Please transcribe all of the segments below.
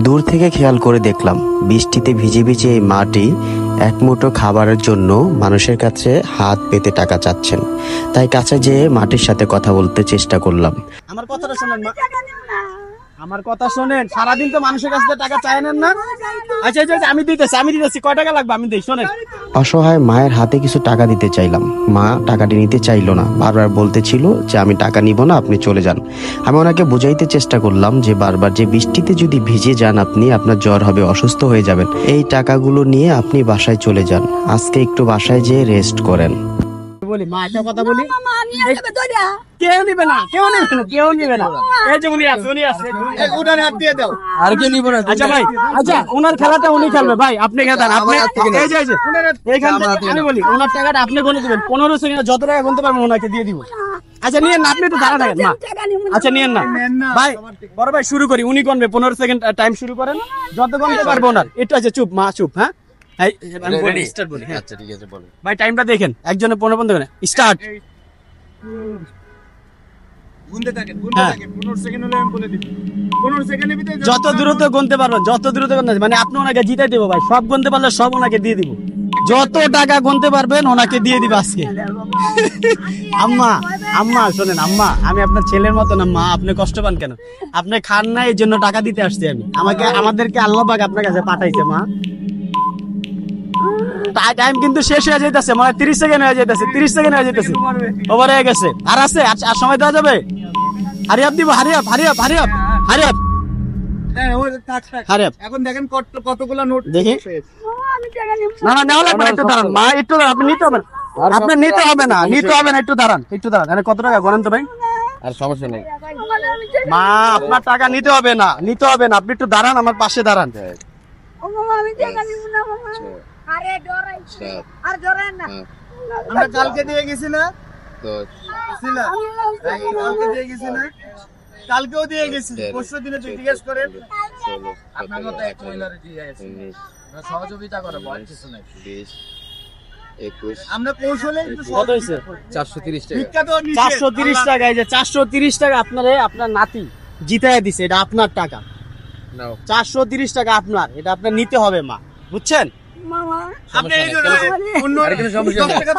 দূর থেকে খেয়াল করে দেখলাম বৃষ্টিতে ভিজে ভিজে এই মাটি এক মুঠো খাবারের জন্য মানুষের কাছে হাত পেতে টাকা চাচ্ছেন। তাই কাছে যেয়ে মাটির সাথে কথা বলতে চেষ্টা করলাম। আমার কথাটা শোনেন মা, আমার কথা শোনেন। সারাদিন তো মানুষের কাছ থেকে টাকা চাই নেন না। আচ্ছা আচ্ছা, আমি দিতেছি। কয় টাকা লাগবে আমি দিই, শোনেন। অসহায় মায়ের হাতে কিছু টাকা দিতে চাইলাম। মা টাকাটি নিতে চাইলো না, বারবার বলতেছিল যে আমি টাকা নিব না, আপনি চলে যান। আমি ওনাকে বুঝাইতে চেষ্টা করলাম যে বারবার যে বৃষ্টিতে যদি ভিজে যান আপনি, আপনার জ্বর হবে, অসুস্থ হয়ে যাবেন। এই টাকাগুলো নিয়ে আপনি বাসায় চলে যান, আজকে একটু বাসায় যেয়ে রেস্ট করেন। বলি মা, একটা কথা বলি, কেউ নিবে না। এই যে উনি আছে, উনার হাত দিয়ে দাও। আর কেউ নিবে না। আচ্ছা ভাই, আচ্ছা ওনার খেলাটা উনি খেলবে ভাই, আপনি খেলেন। আপনি এই যে আমি বলি ওনার টাকাটা আপনি গুনে দিবেন। 15 সেকেন্ড যত টাকা গুনতে পারবেন ওনাকে দিয়ে দিব। আচ্ছা নিয়েন না, আপনি একটু দাঁড়া থাকেন মা। আচ্ছা নিয়েন না ভাই, বড় ভাই শুরু করি। উনি গুনবে 15 সেকেন্ড টাইম শুরু করেন, যত গুনতে পারবো ওনার। একটু আছে, চুপ মা, চুপ। হ্যাঁ ভাই টাইমটা দেখেন, একজনে 15 বন্ধ করেন, স্টার্ট। যত দ্রুত গুনতে পারবেন, যত দ্রুত গুনতে, মানে আপনি ওনাকে জিতাই দেবো ভাই। সব গুনতে পারলে সব ওনাকে দিয়ে দিব। যত টাকা গুনতে পারবেন ওনাকে দিয়ে দিব আজকে। আম্মা শোনেন, আম্মা আমি আপনার ছেলের মতো না মা, আপনি কষ্ট পান কেন? আপনি খান না, এই জন্য টাকা দিতে আসছি আমি। আমাদেরকে আল্লাহ পাক আপনার কাছে পাঠাইছে মা। টাইম কিন্তু শেষ হয়ে যাইতেছে, মানে 30 সেকেন্ড হয়ে যাইতেছে। 30 সেকেন্ড হয়ে যাইতেছে, ওভার হয়ে গেছে। আর আছে, আর সময় দেওয়া যাবে। হারিয়াপ দিব, হারিয়াপ। এখন দেখেন কতগুলো নোট দেখি। না নেওয়া লাগবে না, একটু দাঁড়ান মা, একটু দাঁড়ান। আপনি নিতে হবে না, আপনার নিতে হবে না, একটু দাঁড়ান। কত টাকা গণেন তো ভাই। আর সমস্যা নেই মা, আপনার টাকা নিতে হবে না। আপনি একটু দাঁড়ান, আমার পাশে দাঁড়ান। আমরা কালকে দিয়ে গেছি না, কালকেও দিয়ে গেছি, পরশু দিনে জিজ্ঞেস করেন। সহযোগিতা করে কিছু নাই। 21 আমরা কৌশলে 430 টাকা। 430 টাকা। এই যে 430 টাকা আপনার নাতি জিতায় দিছে, এটা আপনার টাকা। 430 টাকা আপনার, এটা আপনার নিতে হবে মা, বুঝছেন? আপনি এই যে অন্য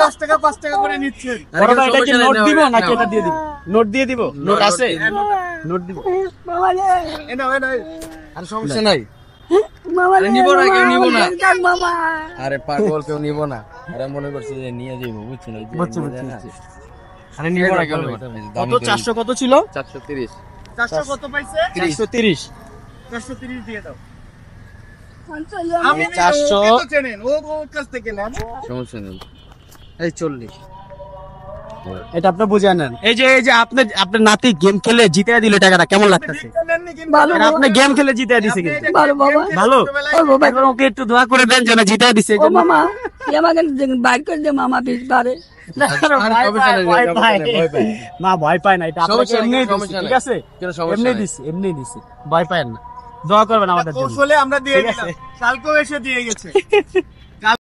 10 টাকা 5 টাকা করে নিচ্ছেন। এটা কি নোট দিব নাকি এটা দিয়ে দিব? নোট দিয়ে দিব, নোট আছে, নোট দিব। আর সমস্যা নাই। আরে নিব না, কেউ নিব না। আরে পাগল, কেউ নিব না। আরে মনে করছে যে নিয়ে যাইবো, বুঝছেন? আরে নিব না কেউ। কত 400 কত ছিল? 430। 400 কত পাইছে? 430। 430 দিয়ে দাও। আমি 400 চেনেন, ও কাছ থেকে নেন, সমস্যা নেই। এই 40। এটা আপনি বুঝে নেন। এই যে আপনার নাতি গেম খেলে জিতে দিল টাকাটা, কেমন লাগতেছে? আপনি গেম খেলে জিতে দিছে কিন্তু ভালো। ওকে একটু দোয়া করে দেন যেন জিতে দিছে। মামা আমাকে বাইক করে দে মামা, 20 বারে মা ভয় পায় না, এটা আপনাকে এমনি দিছি, ঠিক আছে? এমনি দিছি, ভয় পায় না। দোয়া করবেন আমাদের জন্য। কৌশলে আমরা দিয়ে দিলাম, কালকেও এসে দিয়ে গেছে।